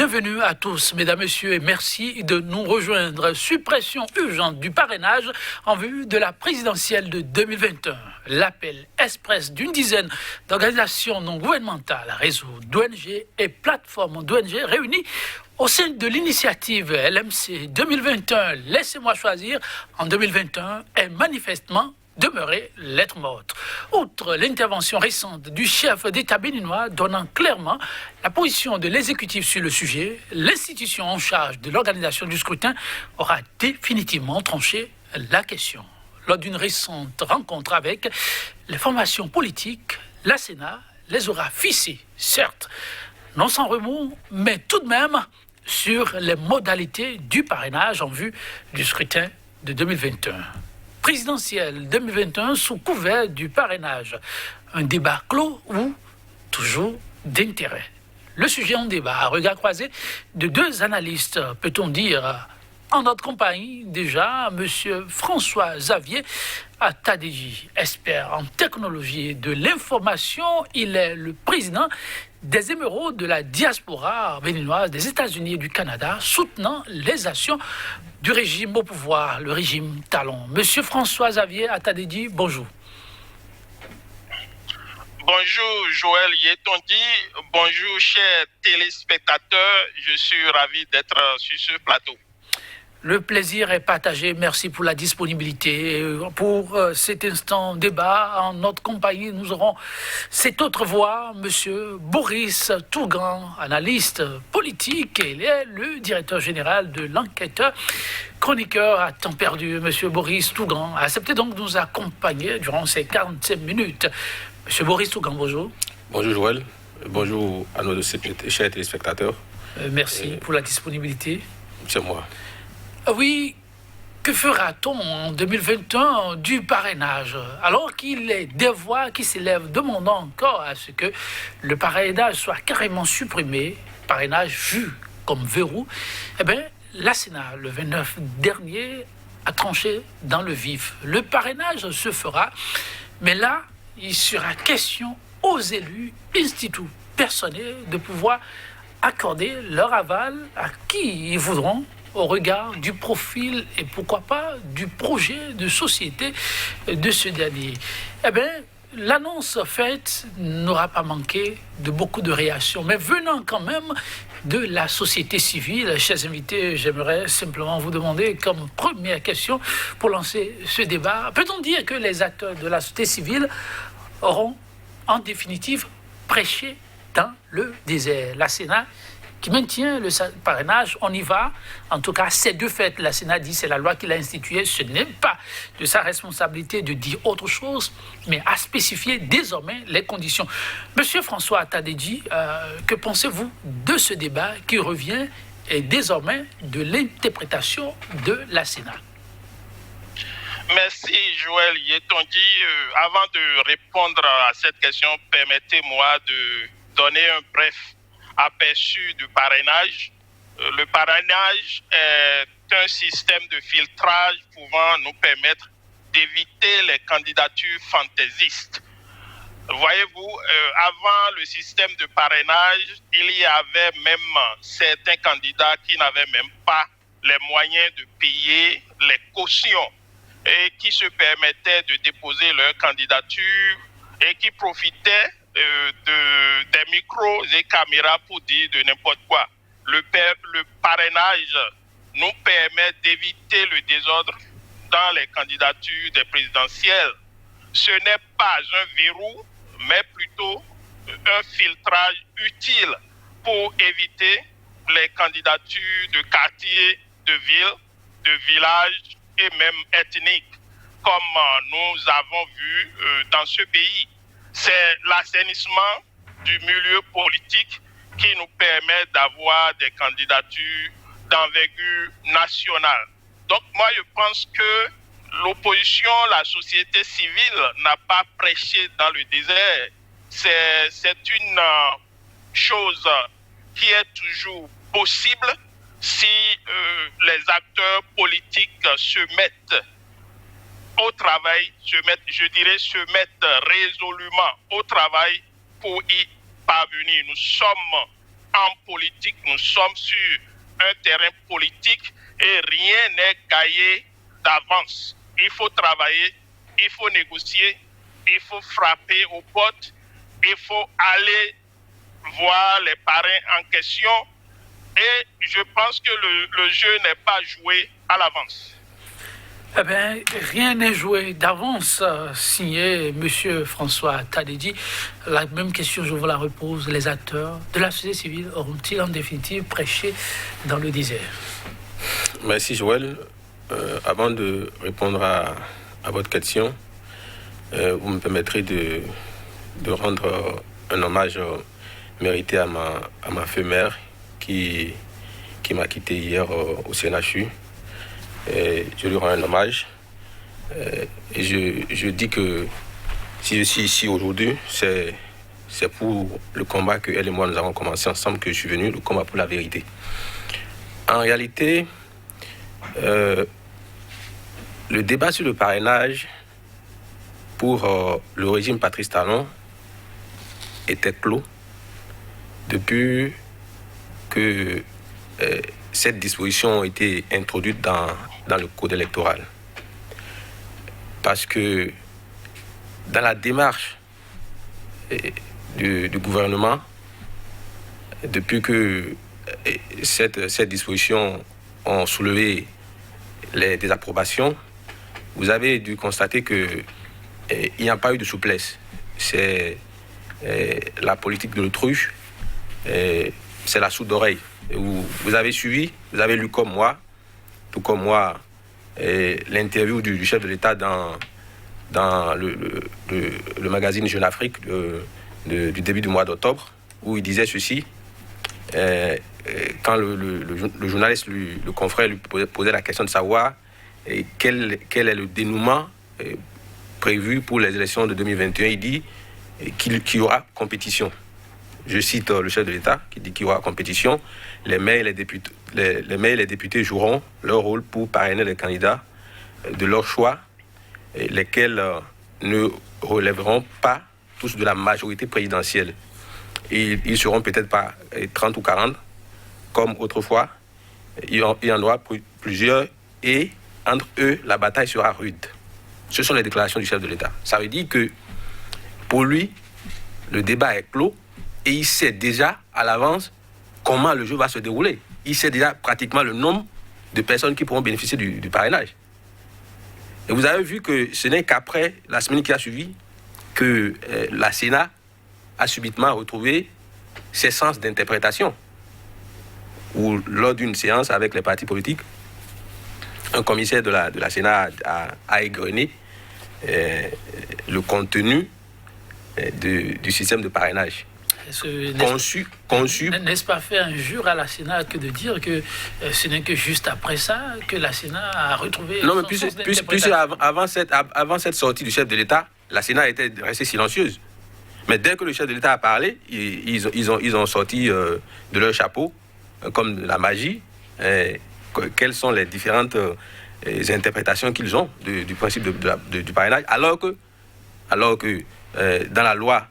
Bienvenue à tous, mesdames, messieurs, et merci de nous rejoindre. Suppression urgente du parrainage en vue de la présidentielle de 2021. L'appel express d'une dizaine d'organisations non gouvernementales, réseaux d'ONG et plateformes d'ONG réunies au sein de l'initiative LMC 2021, laissez-moi choisir, en 2021 est manifestement demeurée lettre morte. Outre l'intervention récente du chef d'État béninois donnant clairement la position de l'exécutif sur le sujet, l'institution en charge de l'organisation du scrutin aura définitivement tranché la question. Lors d'une récente rencontre avec les formations politiques, la Sénat les aura fixées, certes, non sans remous, mais tout de même sur les modalités du parrainage en vue du scrutin de 2021. Présidentielle 2021 sous couvert du parrainage. Un débat clos ou toujours d'intérêt. Le sujet en débat à regard croisé de deux analystes, peut-on dire, en notre compagnie déjà, M. François Xavier Atadéji, expert en technologie de l'information. Il est le président des émeraudes de la diaspora béninoise des États-Unis et du Canada, soutenant les actions du régime au pouvoir, le régime Talon. Monsieur François Xavier Atadéji, bonjour. Bonjour Joël Yetondi, bonjour chers téléspectateurs, je suis ravi d'être sur ce plateau. Le plaisir est partagé. Merci pour la disponibilité. Pour cet instant débat, en notre compagnie, nous aurons cette autre voix, Monsieur Boris Tougan, analyste politique. Il est le directeur général de l'enquêteur, chroniqueur à temps perdu. Monsieur Boris Tougan a accepté donc de nous accompagner durant ces 45 minutes. Monsieur Boris Tougan, bonjour. Bonjour Joël. Bonjour à nos chers téléspectateurs. Merci pour la disponibilité. C'est moi. Oui, que fera-t-on en 2021 du parrainage, alors qu'il y a des voix qui s'élèvent demandant encore à ce que le parrainage soit carrément supprimé, parrainage vu comme verrou? Eh bien, la Sénat, le 29 dernier, a tranché dans le vif. Le parrainage se fera, mais là, il sera question aux élus, instituts personnels, de pouvoir accorder leur aval à qui ils voudront, au regard du profil et pourquoi pas du projet de société de ce dernier. Eh bien, l'annonce faite n'aura pas manqué de beaucoup de réactions, mais venant quand même de la société civile. Chers invités, j'aimerais simplement vous demander comme première question pour lancer ce débat, peut-on dire que les acteurs de la société civile auront en définitive prêché dans le désert? La Sénat qui maintient le parrainage, on y va. En tout cas, c'est de fait, la Sénat dit, c'est la loi qui l'a instituée, ce n'est pas de sa responsabilité de dire autre chose, mais à spécifier désormais les conditions. Monsieur François Atadéji, que pensez-vous de ce débat qui revient et désormais de l'interprétation de la Sénat? Merci Joël Yetondi. Avant de répondre à cette question, permettez-moi de donner un bref aperçu du parrainage. Le parrainage est un système de filtrage pouvant nous permettre d'éviter les candidatures fantaisistes. Voyez-vous, avant le système de parrainage, il y avait même certains candidats qui n'avaient même pas les moyens de payer les cautions et qui se permettaient de déposer leur candidature et qui profitaient des micros et caméras pour dire de n'importe quoi. Le parrainage nous permet d'éviter le désordre dans les candidatures des présidentielles. Ce n'est pas un verrou, mais plutôt un filtrage utile pour éviter les candidatures de quartiers, de villes, de villages et même ethniques, comme nous avons vu dans ce pays. C'est l'assainissement du milieu politique qui nous permet d'avoir des candidatures d'envergure nationale. Donc moi, je pense que l'opposition, la société civile n'a pas prêché dans le désert. C'est une chose qui est toujours possible si les acteurs politiques se mettent au travail, se mettent résolument au travail pour y parvenir. Nous sommes en politique, nous sommes sur un terrain politique et rien n'est gagné d'avance. Il faut travailler, il faut négocier, il faut frapper aux portes, il faut aller voir les parrains en question et je pense que le jeu n'est pas joué à l'avance. Eh bien, rien n'est joué d'avance, signé M. François Tadedi. La même question, je vous la repose. Les acteurs de la société civile auront-ils en définitive prêché dans le désert? Merci Joël. Avant de répondre à votre question, vous me permettrez de rendre un hommage mérité à ma feu mère qui m'a quitté hier au CNHU. Et je lui rends un hommage. Et je dis que si je suis ici aujourd'hui, c'est pour le combat que elle et moi nous avons commencé ensemble que je suis venu, le combat pour la vérité. En réalité, le débat sur le parrainage pour le régime Patrice Talon était clos depuis que cette disposition a été introduite dans le code électoral. Parce que dans la démarche du gouvernement, depuis que cette disposition a soulevé les désapprobations, vous avez dû constater qu'il n'y a pas eu de souplesse. C'est la politique de l'autruche, c'est la sourde oreille. Vous avez suivi, vous avez lu comme moi, tout comme moi, l'interview du chef de l'État dans le magazine Jeune Afrique du début du mois d'octobre, où il disait ceci, quand le journaliste, le confrère, lui posait la question de savoir quel est le dénouement prévu pour les élections de 2021, il dit qu'il y aura compétition. Je cite le chef de l'État qui dit qu'il y aura compétition. Les maires et les députés joueront leur rôle pour parrainer les candidats de leur choix, lesquels ne relèveront pas tous de la majorité présidentielle. Ils seront peut-être pas 30 ou 40, comme autrefois. Il y en aura plusieurs et entre eux, la bataille sera rude. Ce sont les déclarations du chef de l'État. Ça veut dire que pour lui, le débat est clos et il sait déjà à l'avance comment le jeu va se dérouler. Il sait déjà pratiquement le nombre de personnes qui pourront bénéficier du parrainage. Et vous avez vu que ce n'est qu'après la semaine qui a suivi que la Sénat a subitement retrouvé ses sens d'interprétation. Où lors d'une séance avec les partis politiques, un commissaire de la Sénat a égrené le contenu du système de parrainage. Conçu. N'est-ce pas faire injure à la Sénat que de dire que ce n'est que juste après ça que la Sénat a retrouvé... Non, mais plus avant cette sortie du chef de l'État, la Sénat était restée silencieuse. Mais dès que le chef de l'État a parlé, ils ont sorti de leur chapeau, comme la magie, quelles sont les différentes interprétations qu'ils ont du principe du parrainage, alors que dans la loi,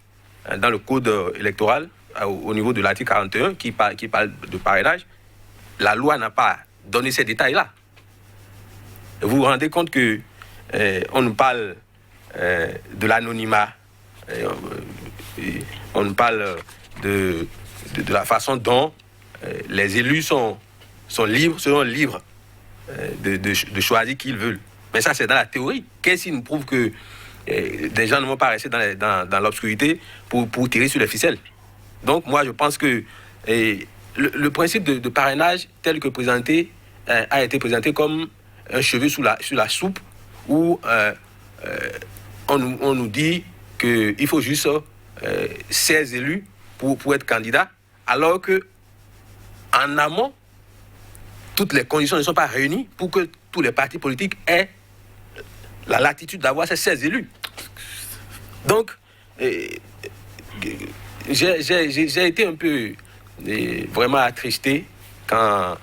dans le code électoral, au niveau de l'article 41, qui parle de parrainage, la loi n'a pas donné ces détails-là. Vous vous rendez compte que on nous parle de l'anonymat, on nous parle de la façon dont les élus sont libres de choisir qui ils veulent. Mais ça, c'est dans la théorie. Qu'est-ce qui nous prouve que des gens ne vont pas rester dans l'obscurité pour tirer sur les ficelles? Donc, moi, je pense que le principe de parrainage tel que présenté a été présenté comme un cheveu sur la soupe où on nous dit qu'il faut juste 16 élus pour être candidat, alors que en amont, toutes les conditions ne sont pas réunies pour que tous les partis politiques aient la latitude d'avoir ces 16 élus. Donc, j'ai été un peu vraiment attristé quand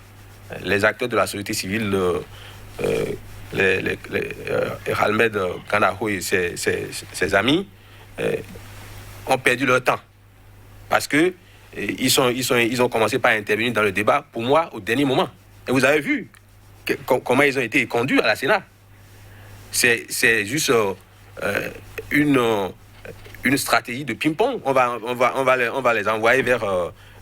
les acteurs de la société civile, Ralmed Kanaho et ses amis, ont perdu leur temps. Parce que ils ont commencé par intervenir dans le débat, pour moi, au dernier moment. Et vous avez vu comment ils ont été conduits à la Sénat. C'est juste une stratégie de ping-pong. On va les envoyer vers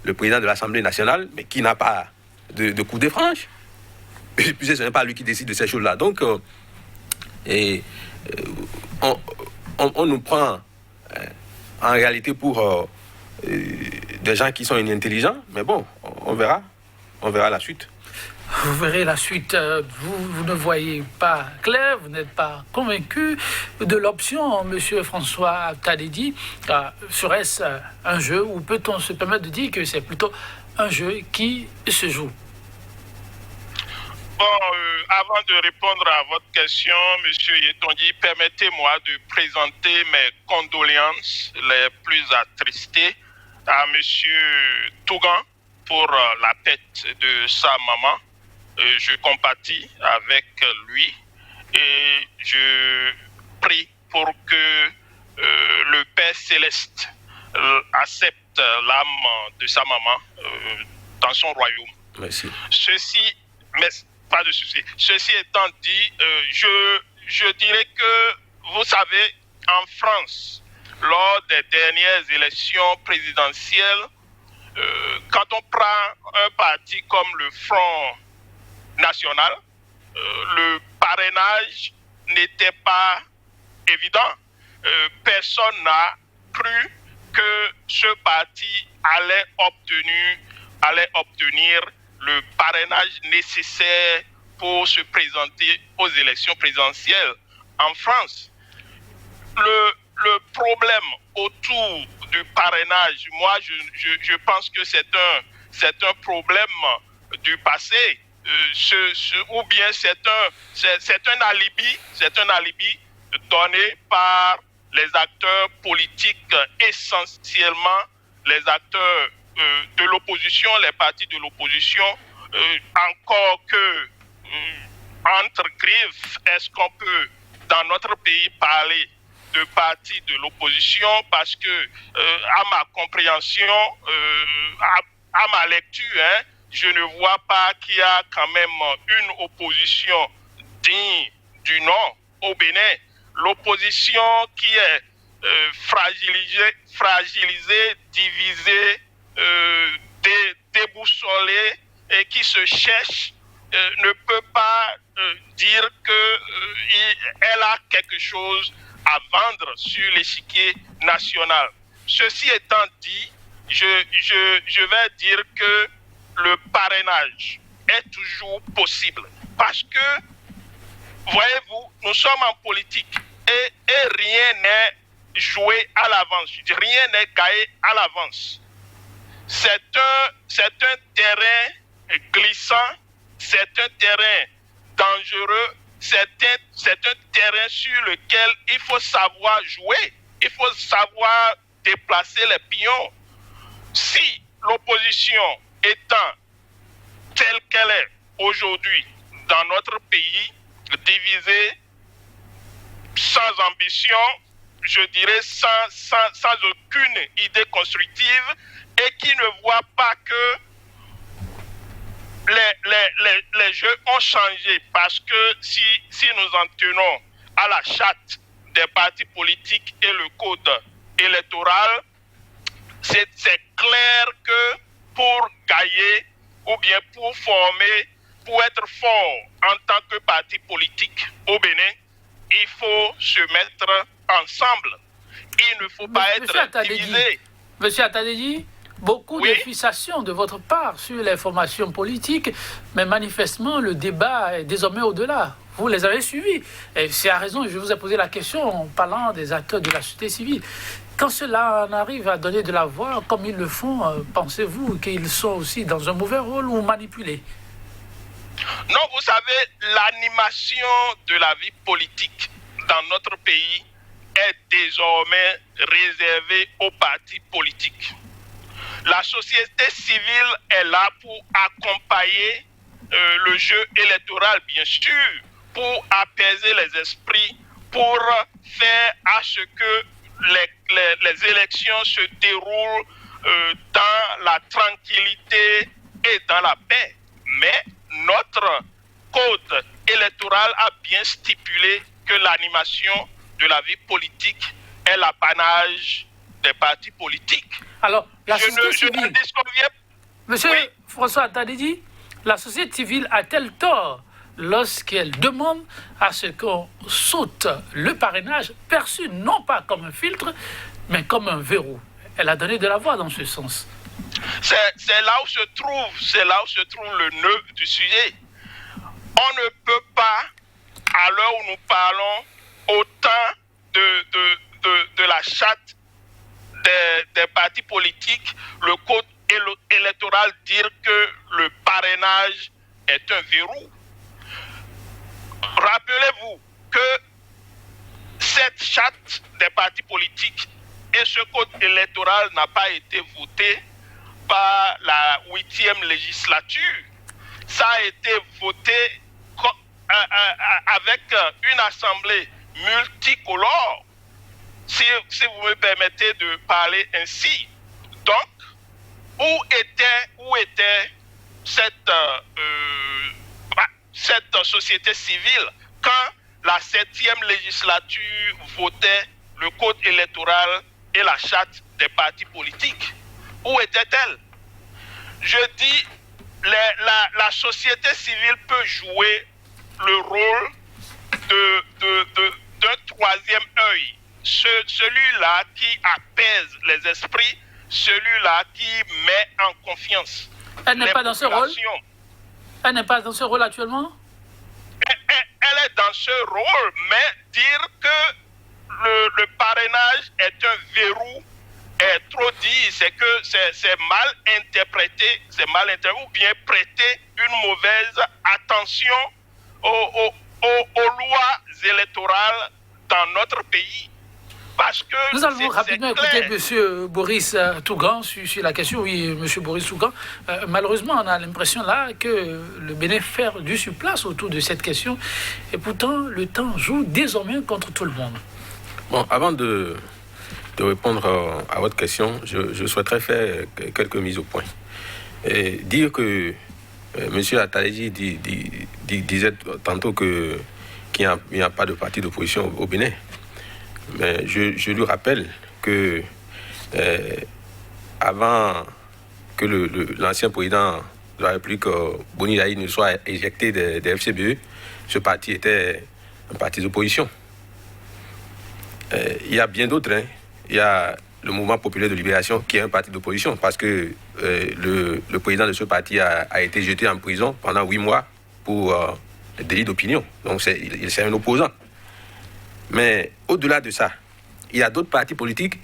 le président de l'Assemblée nationale, mais qui n'a pas de coup de franche. Puisque ce n'est pas lui qui décide de ces choses-là. Donc, on nous prend en réalité pour des gens qui sont inintelligents, mais bon, on verra la suite. Vous verrez la suite. Vous ne voyez pas clair, vous n'êtes pas convaincu de l'option, M. François Tadedi. Serait-ce un jeu ou peut-on se permettre de dire que c'est plutôt un jeu qui se joue? Bon, avant de répondre à votre question, M. Yetondi, permettez-moi de présenter mes condoléances les plus attristées à M. Tougan pour la perte de sa maman. Je compatis avec lui et je prie pour que le Père Céleste accepte l'âme de sa maman dans son royaume. Merci. Pas de souci. Ceci étant dit, je dirais que, vous savez, en France, lors des dernières élections présidentielles, quand on prend un parti comme le Front National, le parrainage n'était pas évident. Personne n'a cru que ce parti allait obtenir le parrainage nécessaire pour se présenter aux élections présidentielles en France. Le problème autour du parrainage, moi je pense que c'est un problème du passé, ou bien c'est un alibi donné par les acteurs politiques, essentiellement les acteurs de l'opposition, les partis de l'opposition, encore que entre griffes, est-ce qu'on peut dans notre pays parler de partis de l'opposition, parce que à ma compréhension, à ma lecture, je ne vois pas qu'il y a quand même une opposition digne du nom au Bénin. L'opposition qui est fragilisée, divisée, déboussolée et qui se cherche, ne peut pas dire qu'elle a quelque chose à vendre sur l'échiquier national. Ceci étant dit, je vais dire que le parrainage est toujours possible. Parce que, voyez-vous, nous sommes en politique et rien n'est joué à l'avance. Rien n'est gagné à l'avance. C'est un terrain glissant, c'est un terrain dangereux, c'est un terrain sur lequel il faut savoir jouer, il faut savoir déplacer les pions. Si l'opposition étant telle qu'elle est aujourd'hui dans notre pays, divisée, sans ambition, je dirais sans aucune idée constructive, et qui ne voit pas que les jeux ont changé, parce que si nous en tenons à la charte des partis politiques et le code électoral, c'est clair que pour gagner ou bien pour être fort en tant que parti politique au Bénin, il faut se mettre ensemble. Il ne faut pas être divisé. Monsieur Atadedi, beaucoup de fixations de votre part sur les formations politiques, mais manifestement, le débat est désormais au-delà. Vous les avez suivis. Et c'est à raison, je vous ai posé la question en parlant des acteurs de la société civile. Quand cela en arrive à donner de la voix, comme ils le font, pensez-vous qu'ils sont aussi dans un mauvais rôle ou manipulés? Non, vous savez, l'animation de la vie politique dans notre pays est désormais réservée aux partis politiques. La société civile est là pour accompagner le jeu électoral, bien sûr, pour apaiser les esprits, pour faire à ce que les élections se déroulent dans la tranquillité et dans la paix. Mais notre code électoral a bien stipulé que l'animation de la vie politique est l'apanage des partis politiques. Alors, la je société ne civile... disconviens. Monsieur Oui. François Atadidi, la société civile a-t-elle tort lorsqu'elle demande à ce qu'on saute le parrainage perçu non pas comme un filtre, mais comme un verrou? Elle a donné de la voix dans ce sens. C'est là où se trouve le nœud du sujet. On ne peut pas, à l'heure où nous parlons, au temps de la charte des partis politiques, le code électoral, dire que le parrainage est un verrou. Rappelez-vous que cette charte des partis politiques et ce code électoral n'a pas été voté par la 8e législature. Ça a été voté avec une assemblée multicolore, si vous me permettez de parler ainsi. Donc, où était cette société civile quand la 7e législature votait le code électoral et la charte des partis politiques? Où était-elle? Je dis, la société civile peut jouer le rôle d'un troisième œil, celui-là qui apaise les esprits, celui-là qui met en confiance. Elle n'est pas dans ce rôle? Elle n'est pas dans ce rôle actuellement? Elle est dans ce rôle, mais dire que le parrainage est un verrou est trop dit, c'est que c'est mal interprété, ou bien prêter une mauvaise attention aux lois électorales dans notre pays. Parce que nous allons rapidement écouter M. Boris Tougan sur la question. Oui, M. Boris Tougan. Malheureusement, on a l'impression là que le Bénin fait du surplace autour de cette question. Et pourtant, le temps joue désormais contre tout le monde. Bon, avant de répondre à votre question, je souhaiterais faire quelques mises au point. Et dire que M. Atadidi disait tantôt qu'il n'y a pas de parti d'opposition au Bénin. Mais je lui rappelle que avant que l'ancien président de la République, Boni Yayi, ne soit éjecté des FCBE, ce parti était un parti d'opposition. Il y a bien d'autres. Il y a le Mouvement populaire de libération qui est un parti d'opposition parce que le président de ce parti a été jeté en prison pendant 8 mois pour délit d'opinion. Donc c'est un opposant. Mais au-delà de ça, il y a d'autres partis politiques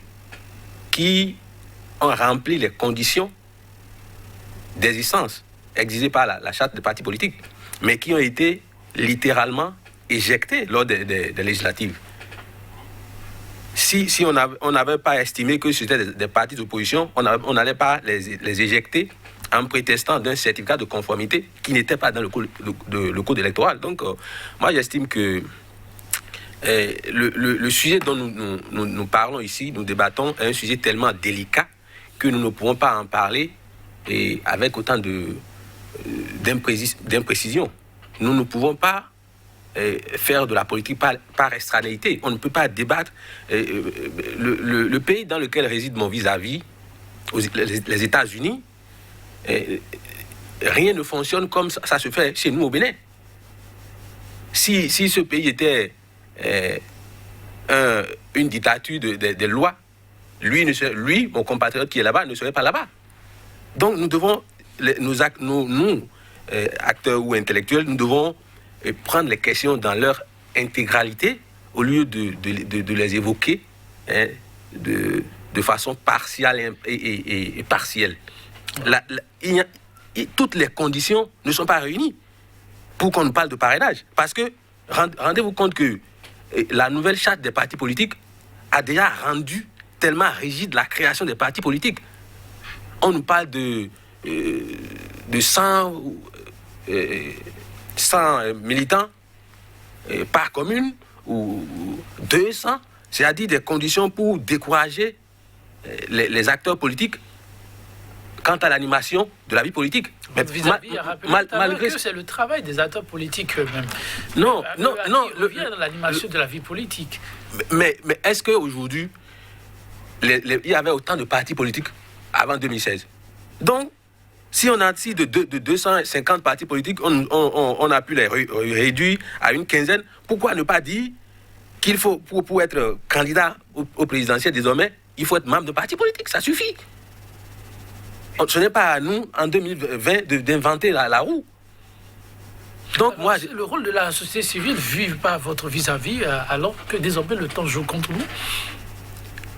qui ont rempli les conditions d'existence exigées par la charte des partis politiques, mais qui ont été littéralement éjectés lors des législatives. Si on n'avait pas estimé que c'était des partis d'opposition, on n'allait pas les éjecter en prétextant d'un certificat de conformité qui n'était pas dans le code électoral. Donc, moi, j'estime que le sujet dont nous parlons ici, nous débattons, est un sujet tellement délicat que nous ne pouvons pas en parler avec autant d'imprécision. Nous ne pouvons pas faire de la politique par extranéité. On ne peut pas débattre. Le pays dans lequel réside mon vis-à-vis, les États-Unis, rien ne fonctionne comme ça se fait chez nous au Bénin. Si ce pays était une dictature des lois, lui, mon compatriote qui est là-bas, ne serait pas là-bas. Donc nous devons, nous, acteurs ou intellectuels, nous devons prendre les questions dans leur intégralité au lieu de les évoquer de façon partielle et partielle. Toutes les conditions ne sont pas réunies pour qu'on nous parle de parrainage. Parce que rendez-vous compte que la nouvelle charte des partis politiques a déjà rendu tellement rigide la création des partis politiques. On nous parle de 100 militants par commune ou 200, c'est-à-dire des conditions pour décourager les acteurs politiques quant à l'animation de la vie politique. Votre vis-à-vis a rappelé malgré que c'est le travail des acteurs politiques eux-mêmes. Non. Revient dans l'animation de la vie politique. Mais est-ce qu'aujourd'hui, il y avait autant de partis politiques avant 2016? Donc, si on a de 250 partis politiques, on a pu les réduire à une quinzaine, pourquoi ne pas dire qu'il faut, pour être candidat au présidentiel désormais, il faut être membre de parti politique, ça suffit. Ce n'est pas à nous, en 2020, d'inventer la roue. Donc, alors, le rôle de la société civile ne vit pas votre vis-à-vis, alors que désormais le temps joue contre nous?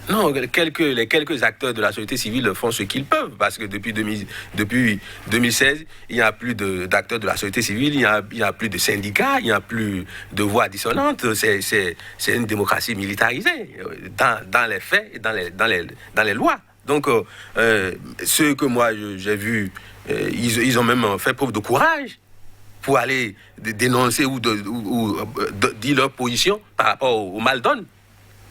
Non, les quelques acteurs de la société civile font ce qu'ils peuvent, parce que depuis 2016, il n'y a plus d'acteurs de la société civile, il n'y a plus de syndicats, il n'y a plus de voix dissonantes. C'est une démocratie militarisée, dans les faits et dans les lois. Donc, ceux que moi j'ai vus, ils ont même fait preuve de courage pour aller dénoncer ou dire leur position par rapport au mal donne.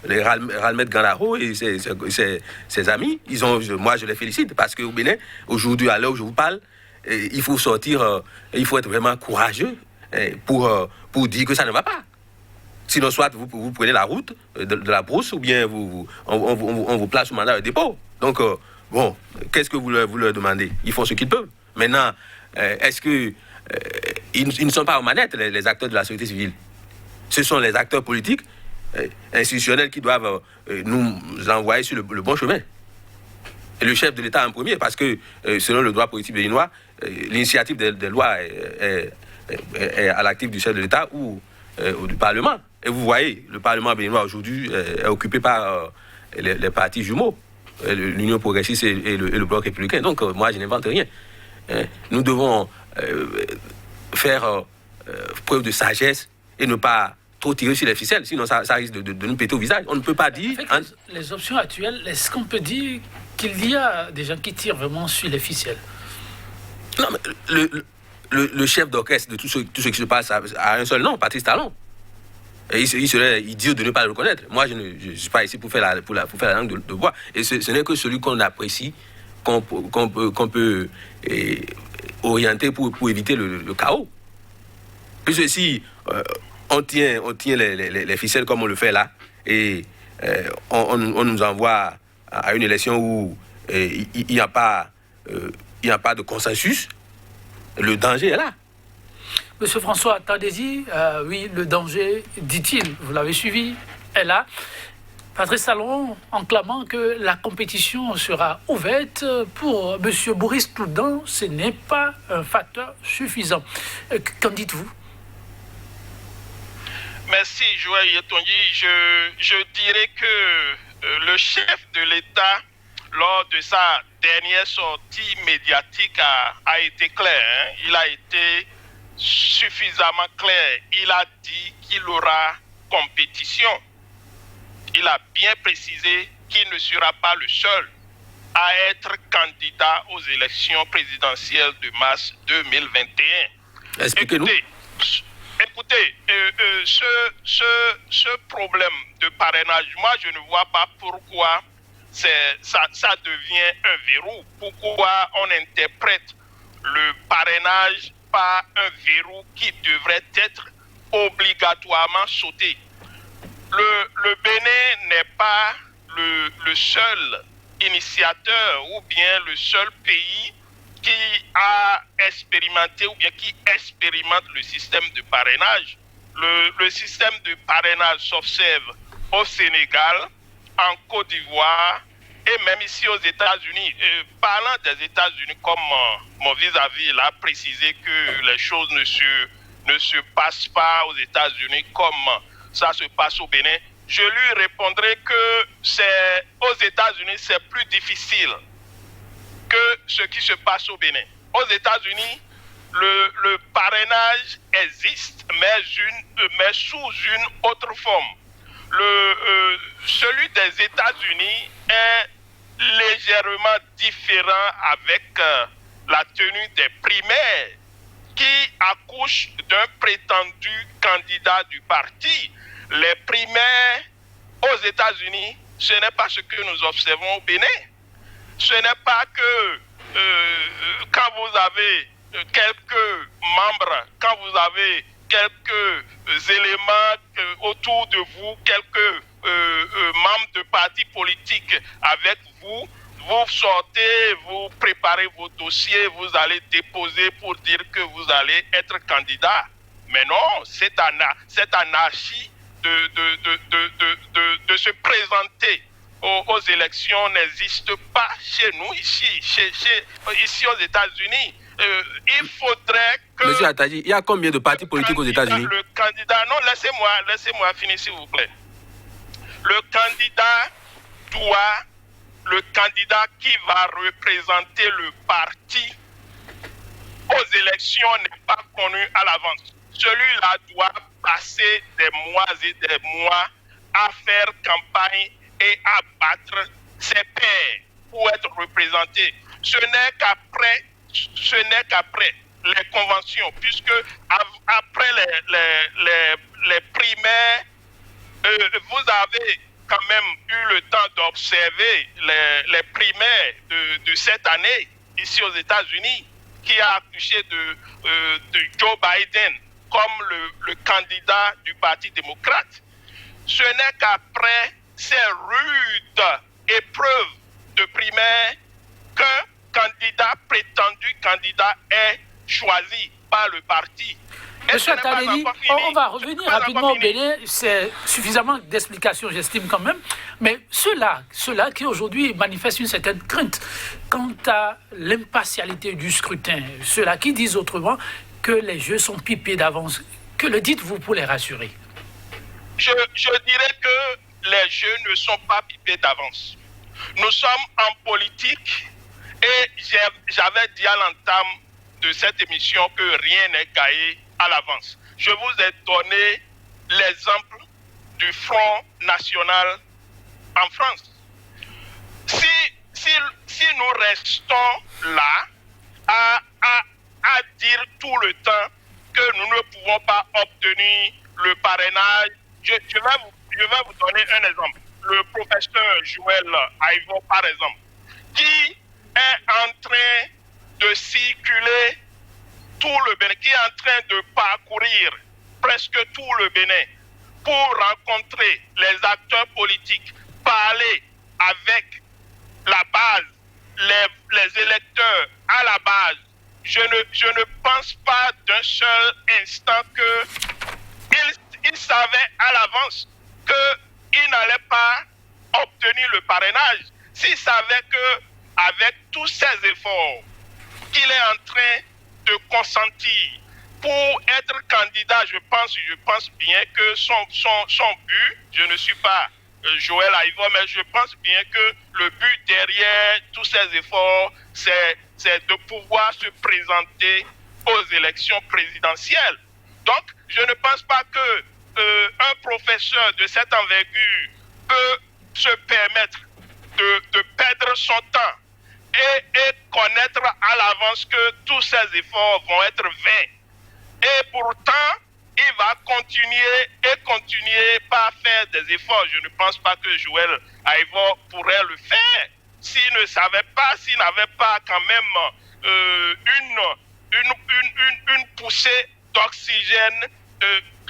Les Ralmed Gandaro et ses amis, moi je les félicite parce qu'au Bénin, aujourd'hui, à l'heure où je vous parle, il faut sortir, il faut être vraiment courageux pour dire que ça ne va pas. Sinon, soit vous prenez la route de la brousse ou bien on vous place au mandat de dépôt. Donc, bon, qu'est-ce que vous leur demandez? Ils font ce qu'ils peuvent. Maintenant, est-ce que ils ne sont pas aux manettes, les acteurs de la société civile? Ce sont les acteurs politiques institutionnels qui doivent nous envoyer sur le bon chemin. Et le chef de l'État en premier, parce que selon le droit politique béninois, l'initiative des lois est à l'actif du chef de l'État ou du Parlement. Et vous voyez, le Parlement béninois aujourd'hui est occupé par les partis jumeaux, l'Union progressiste et le Bloc républicain. Donc moi, je n'invente rien. Nous devons faire preuve de sagesse et ne pas trop tirer sur les ficelles, sinon ça risque de nous péter au visage. On ne peut pas dire... Avec les options actuelles, est-ce qu'on peut dire qu'il y a des gens qui tirent vraiment sur les ficelles? Non, mais le chef d'orchestre de tout ce qui se passe a un seul nom, Patrice Talon. Et il serait idiot de ne pas le reconnaître. Moi, je ne suis pas ici pour faire la langue de bois. Et ce n'est que celui qu'on apprécie, qu'on peut orienter pour éviter le chaos. Puisque si... on tient les ficelles comme on le fait là, et on nous envoie à une élection où il n'y a pas de consensus. Le danger est là. Monsieur François Tandési, oui, le danger, dit-il, vous l'avez suivi, est là. Patrice Talon, en clamant que la compétition sera ouverte pour monsieur Boris Toudan, ce n'est pas un facteur suffisant. Qu'en dites-vous? Merci, Joël Yetongi. Je dirais que le chef de l'État, lors de sa dernière sortie médiatique, a été clair. Il a été suffisamment clair. Il a dit qu'il aura compétition. Il a bien précisé qu'il ne sera pas le seul à être candidat aux élections présidentielles de mars 2021. Expliquez-nous. Écoutez, ce problème de parrainage, moi je ne vois pas pourquoi ça devient un verrou. Pourquoi on interprète le parrainage par un verrou qui devrait être obligatoirement sauté. Le Bénin n'est pas le seul initiateur ou bien le seul pays qui a expérimenté ou bien qui expérimente le système de parrainage. Le système de parrainage s'observe au Sénégal, en Côte d'Ivoire et même ici aux États-Unis. Parlant des États-Unis, comme mon vis-à-vis l'a précisé que les choses ne se passent pas aux États-Unis comme ça se passe au Bénin, je lui répondrai que aux États-Unis, c'est plus difficile que ce qui se passe au Bénin. Aux États-Unis, le parrainage existe, mais sous une autre forme. Celui des États-Unis est légèrement différent avec la tenue des primaires qui accouchent d'un prétendu candidat du parti. Les primaires aux États-Unis, ce n'est pas ce que nous observons au Bénin. Ce n'est pas que quand vous avez quelques membres, quand vous avez quelques éléments autour de vous, quelques membres de partis politiques avec vous, vous sortez, vous préparez vos dossiers, vous allez déposer pour dire que vous allez être candidat. Mais non, cette anarchie de se présenter aux élections n'existe pas chez nous, ici aux États-Unis. Il faudrait que... Monsieur Attadji, il y a combien de partis politiques aux États-Unis? Le candidat, non, laissez-moi finir s'il vous plaît. Le candidat qui va représenter le parti aux élections n'est pas connu à l'avance. Celui-là doit passer des mois et des mois à faire campagne et à battre ses pairs pour être représenté. Ce n'est qu'après les conventions, puisque après les primaires, vous avez quand même eu le temps d'observer les primaires de cette année ici aux États-Unis, qui a accouché de Joe Biden comme le candidat du Parti démocrate. Ce n'est qu'après ces rudes épreuves de primaire qu'un prétendu candidat est choisi par le parti. Monsieur Attadji, on va revenir rapidement au Bénin. C'est suffisamment d'explications, j'estime quand même. Mais ceux-là qui aujourd'hui manifestent une certaine crainte quant à l'impartialité du scrutin, ceux-là qui disent autrement que les jeux sont pipés d'avance, que le dites-vous pour les rassurer? Je dirais que les jeux ne sont pas pipés d'avance. Nous sommes en politique et j'avais dit à l'entame de cette émission que rien n'est gagné à l'avance. Je vous ai donné l'exemple du Front National en France. Si nous restons là à dire tout le temps que nous ne pouvons pas obtenir le parrainage, je vais vous donner un exemple. Le professeur Joël Aïvo, par exemple, qui est en train de circuler tout le Bénin, qui est en train de parcourir presque tout le Bénin pour rencontrer les acteurs politiques, parler avec la base, les électeurs à la base. Je ne pense pas d'un seul instant qu'il savait à l'avance qu'il n'allait pas obtenir le parrainage. S'il savait qu'avec tous ces efforts qu'il est en train de consentir pour être candidat, je pense bien que son but, je ne suis pas Joël Aïvo, mais je pense bien que le but derrière tous ces efforts, c'est de pouvoir se présenter aux élections présidentielles. Donc, je ne pense pas que un professeur de cette envergure peut se permettre de perdre son temps et connaître à l'avance que tous ces efforts vont être vains. Et pourtant, il va continuer par faire des efforts. Je ne pense pas que Joël Aïvo pourrait le faire s'il n'avait pas quand même une poussée d'oxygène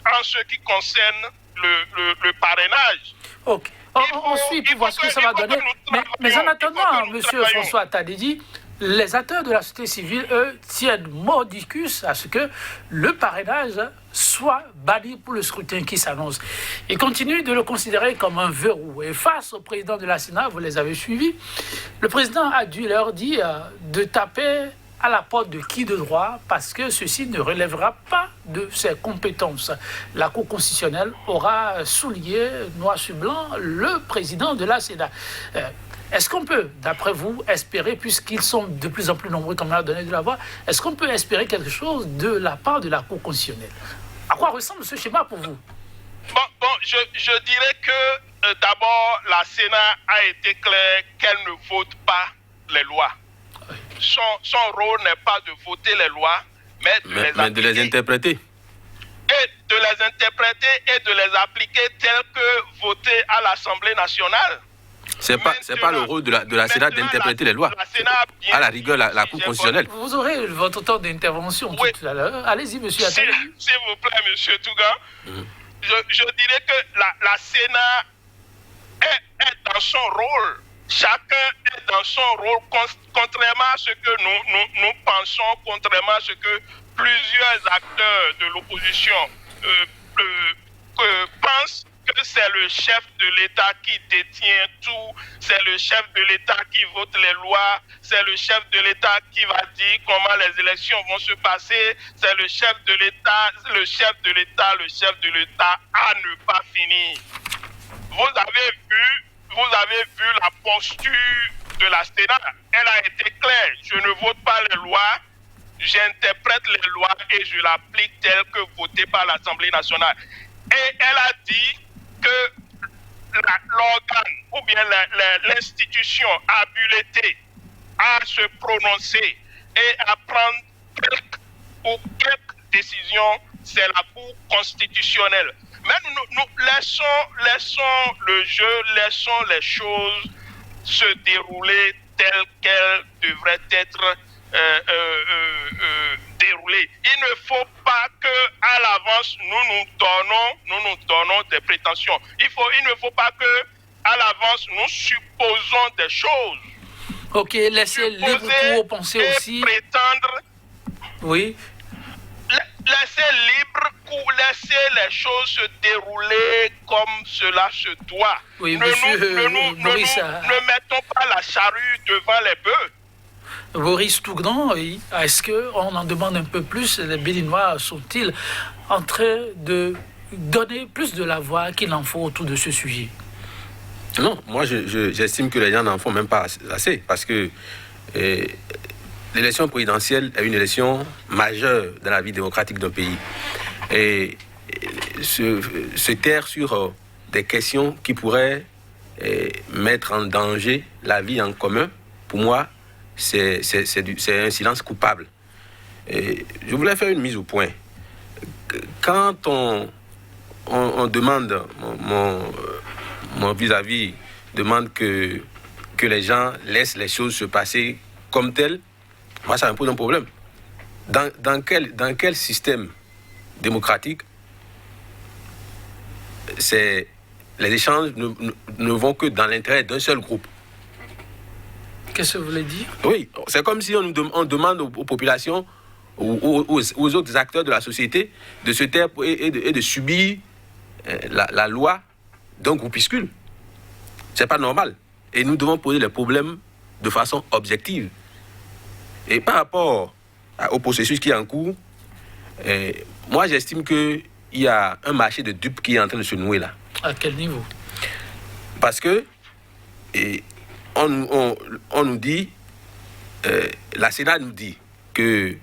en ce qui concerne le parrainage. Ok. On suit pour voir ce que ça va donner. Mais en attendant, M. François Attadji, les acteurs de la société civile, eux, tiennent mordicus à ce que le parrainage soit banni pour le scrutin qui s'annonce. Ils continuent de le considérer comme un verrou. Et face au président de la Sénat, vous les avez suivis, le président a dû leur dire de taper à la porte de qui de droit, parce que ceci ne relèvera pas de ses compétences. La Cour constitutionnelle aura souligné noir sur blanc le président de la Sénat. Est-ce qu'on peut, d'après vous, espérer, puisqu'ils sont de plus en plus nombreux, comme on a donné de la voix, est-ce qu'on peut espérer quelque chose de la part de la Cour constitutionnelle? À quoi ressemble ce schéma pour vous? Bon, je dirais que d'abord, la Sénat a été claire qu'elle ne vote pas les lois. Son rôle n'est pas de voter les lois, mais de les interpréter. Et de les interpréter et de les appliquer telles que votées à l'Assemblée nationale. C'est pas le rôle de la Sénat d'interpréter les lois. À la rigueur, la Cour constitutionnelle. Vous aurez votre temps d'intervention tout à l'heure. Allez-y, monsieur Attali. S'il vous plaît, monsieur Touga. Je dirais que la Sénat est dans son rôle. Chacun est dans son rôle, contrairement à ce que nous pensons, contrairement à ce que plusieurs acteurs de l'opposition pensent que c'est le chef de l'État qui détient tout, c'est le chef de l'État qui vote les lois, c'est le chef de l'État qui va dire comment les élections vont se passer, c'est le chef de l'État à ne pas finir. Vous avez vu la posture de la Sénat. Elle a été claire. Je ne vote pas les lois, j'interprète les lois et je l'applique telles que votées par l'Assemblée nationale. Et elle a dit que l'organe ou bien l'institution habilitée à se prononcer et à prendre quelques décisions, c'est la Cour constitutionnelle. Mais nous laissons le jeu, laissons les choses se dérouler telles qu'elles devraient être déroulées. Il ne faut pas qu'à l'avance nous donnons des prétentions. Il ne faut pas qu'à l'avance nous supposons des choses. Ok, laissez libre pour penser aussi. Prétendre. Oui. Laissez libre pour laisser les choses se dérouler comme cela se doit. Oui, monsieur Maurice. Ne mettons pas la charrue devant les bœufs. Boris Tougnan, est-ce qu'on en demande un peu plus? Les Béninois sont-ils en train de donner plus de la voix qu'il en faut autour de ce sujet? Non, moi j'estime que les gens n'en font même pas assez parce que l'élection présidentielle est une élection majeure dans la vie démocratique d'un pays. Et se taire sur des questions qui pourraient mettre en danger la vie en commun, pour moi, c'est un silence coupable. Et je voulais faire une mise au point. Quand on demande, mon vis-à-vis demande que les gens laissent les choses se passer comme telles, moi, ça me pose un problème. Dans quel système démocratique les échanges ne vont que dans l'intérêt d'un seul groupe? Qu'est-ce que vous voulez dire? Oui, c'est comme si on demande aux populations, aux autres acteurs de la société de se taire et de subir la loi d'un groupuscule. C'est pas normal. Et nous devons poser les problèmes de façon objective. Et par rapport au processus qui est en cours, moi j'estime qu'il y a un marché de dupes qui est en train de se nouer là. À quel niveau? Parce que on nous dit, la Sénat nous dit que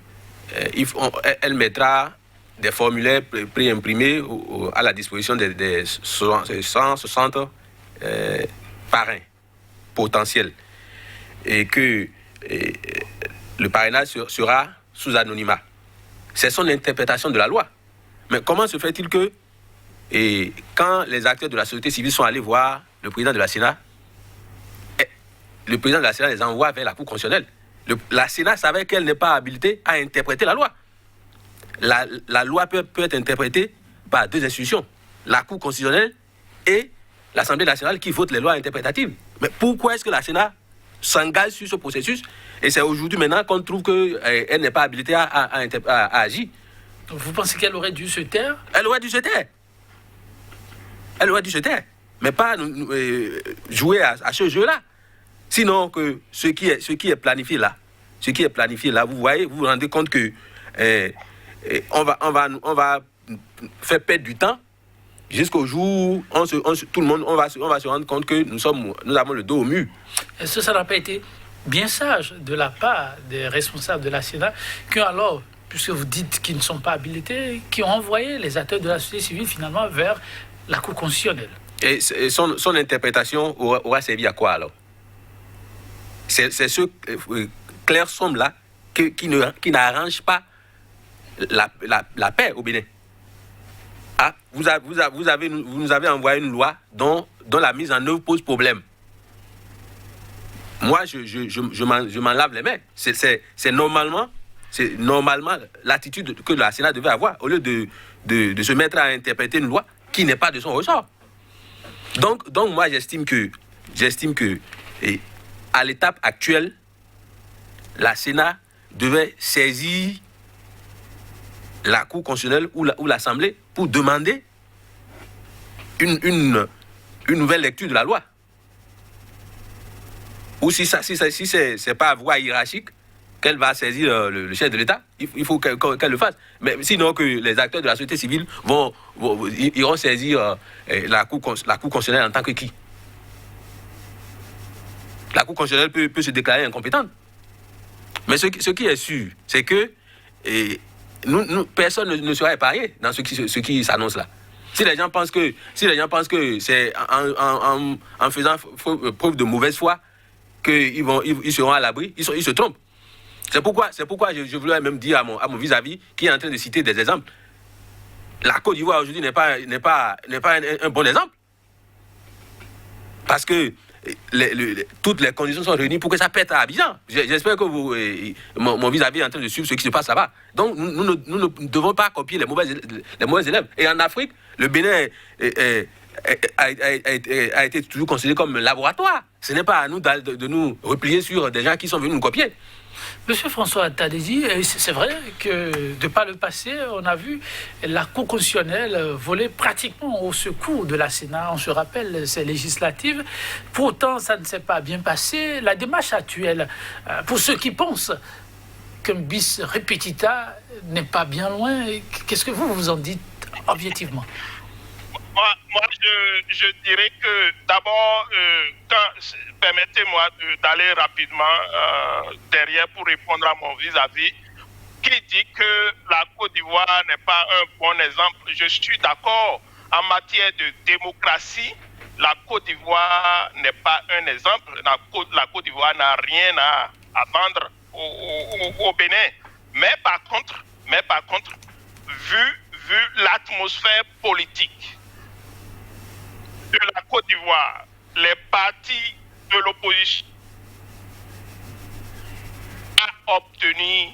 elle mettra des formulaires préimprimés à la disposition des 160 parrains potentiels et que le parrainage sera sous anonymat. C'est son interprétation de la loi. Mais comment se fait-il que, quand les acteurs de la société civile sont allés voir le président de la Sénat, le président de la Sénat les envoie vers la Cour constitutionnelle. La Sénat savait qu'elle n'est pas habilitée à interpréter la loi. La loi peut être interprétée par deux institutions, la Cour constitutionnelle et l'Assemblée nationale qui vote les lois interprétatives. Mais pourquoi est-ce que la Sénat s'engage sur ce processus? Et c'est aujourd'hui maintenant qu'on trouve qu'elle n'est pas habilitée à agir. Vous pensez qu'elle aurait dû se taire? Elle aurait dû se taire. Elle aurait dû se taire. Mais pas jouer à ce jeu-là. Sinon, que ce qui est planifié là, vous voyez, vous vous rendez compte que on va faire perdre du temps jusqu'au jour où tout le monde on va se rendre compte que nous avons le dos au mur. Est-ce que ça n'a pas été bien sage de la part des responsables de la Sénat qui, alors, puisque vous dites qu'ils ne sont pas habilités, qui ont envoyé les acteurs de la société civile finalement vers la Cour constitutionnelle? Et son interprétation aura servi à quoi alors? C'est ce clair somme-là qui n'arrange pas la paix au Bénin. Ah, vous nous avez envoyé une loi dont la mise en œuvre pose problème. moi, je m'en lave les mains. C'est normalement l'attitude que la Sénat devait avoir, au lieu de se mettre à interpréter une loi qui n'est pas de son ressort. Donc moi, j'estime que à l'étape actuelle, la Sénat devait saisir la Cour constitutionnelle ou l'Assemblée pour demander une nouvelle lecture de la loi. Ou si c'est pas à voie hiérarchique qu'elle va saisir le chef de l'État, il faut qu'elle le fasse. Mais sinon que les acteurs de la société civile iront saisir la Cour constitutionnelle en tant que qui? La Cour constitutionnelle peut se déclarer incompétente. Mais ce qui est sûr, c'est que personne ne sera épargné dans ce qui s'annonce là. Si les gens pensent que c'est en faisant preuve de mauvaise foi qu'ils seront à l'abri, ils se trompent. C'est pourquoi je voulais même dire à mon vis-à-vis qui est en train de citer des exemples. La Côte d'Ivoire aujourd'hui n'est pas un bon exemple. Parce que toutes les conditions sont réunies pour que ça pète à Abidjan. J'espère que mon vis-à-vis est en train de suivre ce qui se passe là-bas. Donc nous ne devons pas copier les mauvais élèves. Et en Afrique, le Bénin a été toujours considéré comme un laboratoire. Ce n'est pas à nous de nous replier sur des gens qui sont venus nous copier. Monsieur François Tadési, c'est vrai que de par le passé, on a vu la Cour constitutionnelle voler pratiquement au secours de la Sénat. On se rappelle ces législatives. Pourtant, ça ne s'est pas bien passé. La démarche actuelle, pour ceux qui pensent qu'un bis repetita n'est pas bien loin, qu'est-ce que vous en dites objectivement? Moi, je dirais que d'abord, permettez-moi d'aller rapidement derrière pour répondre à mon vis-à-vis qui dit que la Côte d'Ivoire n'est pas un bon exemple. Je suis d'accord en matière de démocratie. La Côte d'Ivoire n'est pas un exemple. La Côte d'Ivoire n'a rien à vendre au Bénin. Mais par contre, vu l'atmosphère politique de la Côte d'Ivoire, les partis de l'opposition ont obtenu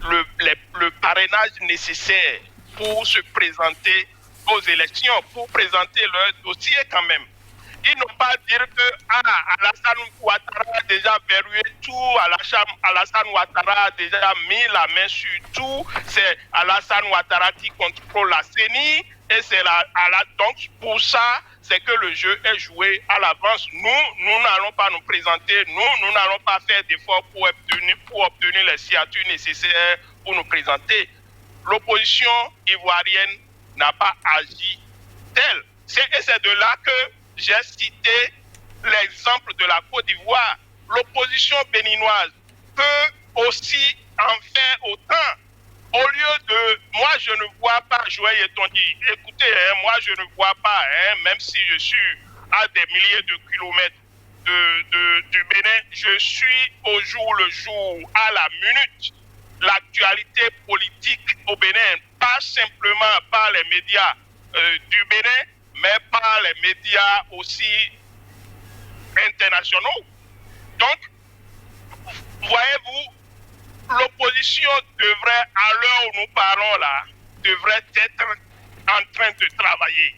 le parrainage nécessaire pour se présenter aux élections, pour présenter leur dossier quand même. Ils n'ont pas dit que Alassane Ouattara a déjà verrouillé tout, Alassane Ouattara a déjà mis la main sur tout, c'est Alassane Ouattara qui contrôle la CENI, et c'est donc pour ça, c'est que le jeu est joué à l'avance. Nous n'allons pas nous présenter, nous n'allons pas faire d'efforts pour obtenir les signatures nécessaires pour nous présenter. L'opposition ivoirienne n'a pas agi tel. Et c'est de là que j'ai cité l'exemple de la Côte d'Ivoire. L'opposition béninoise peut aussi en faire autant. Au lieu de... Moi, je ne vois pas Joël Etondi. Écoutez, moi, je ne vois pas, même si je suis à des milliers de kilomètres du Bénin, je suis au jour le jour, à la minute, l'actualité politique au Bénin, pas simplement par les médias du Bénin, mais par les médias aussi internationaux. Donc, voyez-vous, l'opposition devrait, à l'heure où nous parlons là, devrait être en train de travailler.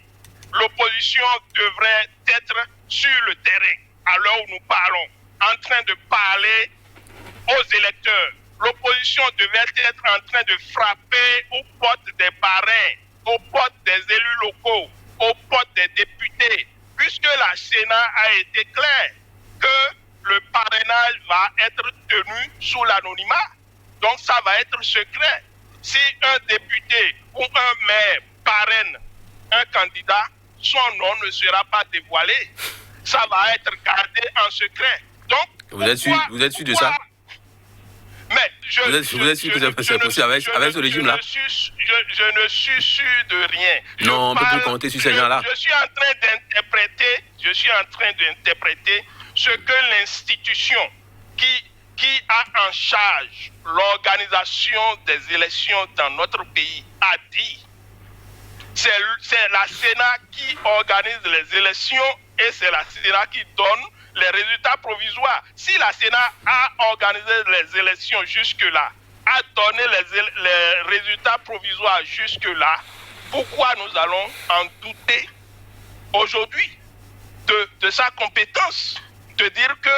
L'opposition devrait être sur le terrain, à l'heure où nous parlons, en train de parler aux électeurs. L'opposition devait être en train de frapper aux portes des parrains, aux portes des élus locaux, aux portes des députés, puisque la Sénat a été claire que le parrainage va être tenu sous l'anonymat. Donc ça va être secret. Si un député ou un maire parraine un candidat, son nom ne sera pas dévoilé. Ça va être gardé en secret. Donc, vous êtes sûr de ça? Mais vous êtes sûr que c'est possible avec ce régime-là? Je ne suis sûr de rien. Non, on ne peut plus compter sur ces gens-là. Je suis en train d'interpréter ce que l'institution qui a en charge l'organisation des élections dans notre pays a dit. C'est la Sénat qui organise les élections et c'est la Sénat qui donne les résultats provisoires. Si la Sénat a organisé les élections jusque-là, a donné les résultats provisoires jusque-là, pourquoi nous allons en douter aujourd'hui de sa compétence, de dire que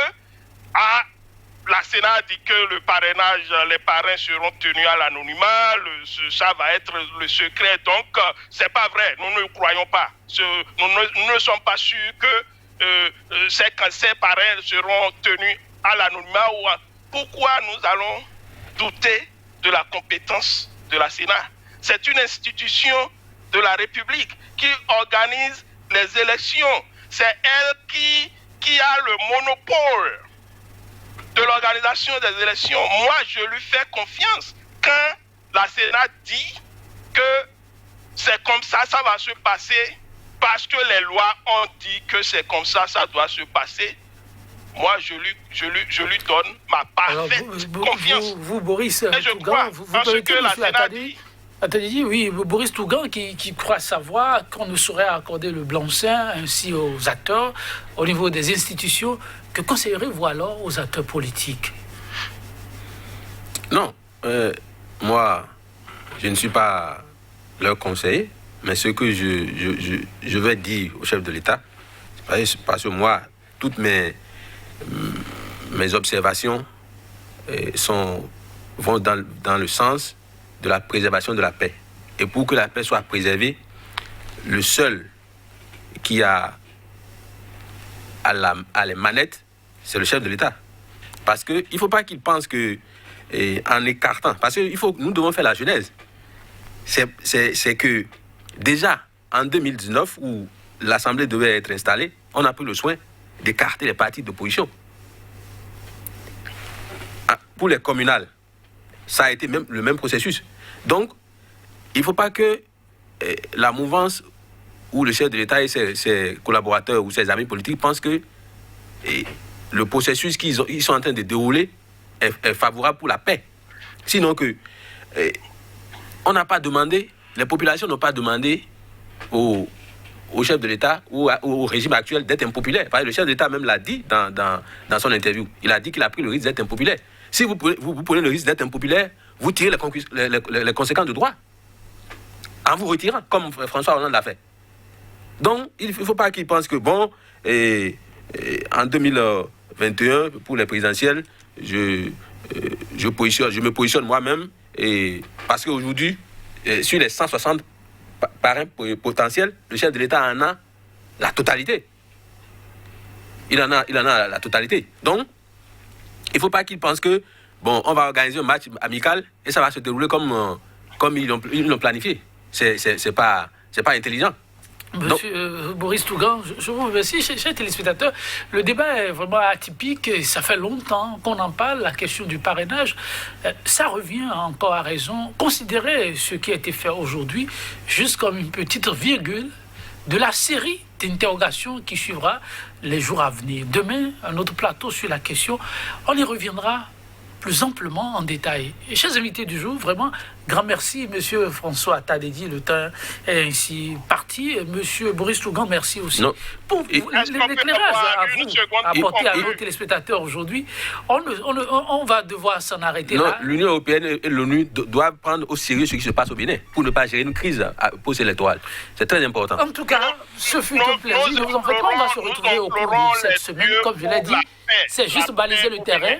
la Sénat a dit que le parrainage, les parrains seront tenus à l'anonymat, ça va être le secret. Donc, c'est pas vrai. Nous ne croyons pas. Nous ne sommes pas sûrs que ces parrains seront tenus à l'anonymat. Pourquoi nous allons douter de la compétence de la Sénat? C'est une institution de la République qui organise les élections. C'est elle qui a le monopole de l'organisation des élections. Moi, je lui fais confiance. Quand la Sénat dit que c'est comme ça, ça va se passer, parce que les lois ont dit que c'est comme ça, ça doit se passer, moi, je lui donne ma parfaite confiance. Vous, Boris Tougan, vous permettez, que la Sénat dit... Attendez, oui, Boris Tougan qui croit savoir qu'on ne saurait accorder le blanc-seing ainsi aux acteurs au niveau des institutions. Que conseillerez-vous alors aux acteurs politiques? Non, moi, je ne suis pas leur conseiller, mais ce que je vais dire au chef de l'État, parce que moi, toutes mes observations vont dans le sens de la préservation de la paix. Et pour que la paix soit préservée, le seul qui a les manettes, c'est le chef de l'État. Parce qu'il ne faut pas qu'il pense que, en écartant, parce que nous devons faire la genèse. C'est que déjà, en 2019, où l'Assemblée devait être installée, on a pris le soin d'écarter les partis d'opposition. Pour les communales, ça a été le même processus. Donc, il ne faut pas que la mouvance ou le chef de l'État et ses collaborateurs ou ses amis politiques pensent que le processus qu'ils sont en train de dérouler est favorable pour la paix. Sinon que on n'a pas demandé, les populations n'ont pas demandé au chef de l'État ou au régime actuel d'être impopulaire. Parce que le chef de l'État même l'a dit dans son interview. Il a dit qu'il a pris le risque d'être impopulaire. Si vous prenez le risque d'être impopulaire, vous tirez les conséquences de droit. En vous retirant, comme François Hollande l'a fait. Donc, il ne faut pas qu'ils pensent que, en 2021, pour les présidentielles, je me positionne moi-même, parce qu'aujourd'hui, sur les 160 parrains potentiels, le chef de l'État en a la totalité. Il en a la totalité. Donc, il ne faut pas qu'ils pensent que, on va organiser un match amical et ça va se dérouler comme ils l'ont planifié. C'est pas intelligent. Monsieur Boris Tougan, je vous remercie. Chers téléspectateurs, le débat est vraiment atypique et ça fait longtemps qu'on en parle, la question du parrainage. Ça revient encore à raison. Considérez ce qui a été fait aujourd'hui juste comme une petite virgule de la série d'interrogations qui suivra les jours à venir. Demain, un autre plateau sur la question. On y reviendra plus amplement en détail. Et chers invités du jour, vraiment, grand merci, Monsieur François Tadedi, le temps est ainsi parti. Monsieur Boris Tougan, merci aussi pour l'éclairage à vous apporté à nos téléspectateurs aujourd'hui. On va devoir s'en arrêter là. L'Union européenne et l'ONU doivent prendre au sérieux ce qui se passe au Bénin pour ne pas gérer une crise post-électorale. C'est très important. En tout cas, ce fut un plaisir. Ne vous en faites pas, on va se retrouver au cours de cette semaine. Comme je l'ai dit, c'est juste baliser le terrain.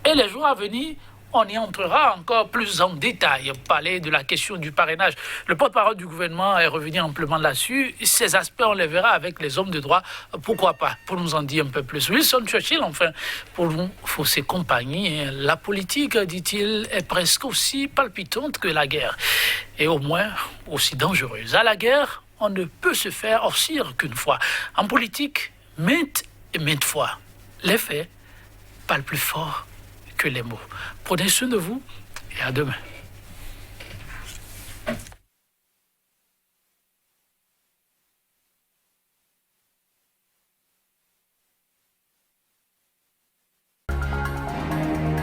Et les jours à venir, on y entrera encore plus en détail, parler de la question du parrainage. Le porte-parole du gouvernement est revenu amplement là-dessus. Ces aspects, on les verra avec les hommes de droit. Pourquoi pas, pour nous en dire un peu plus. Winston Churchill, enfin, pour nous, faut ses compagnies. La politique, dit-il, est presque aussi palpitante que la guerre. Et au moins aussi dangereuse. À la guerre, on ne peut se faire horcir qu'une fois. En politique, maintes et maintes fois, les faits parlent plus fort que les mots. Prenez soin de vous et à demain.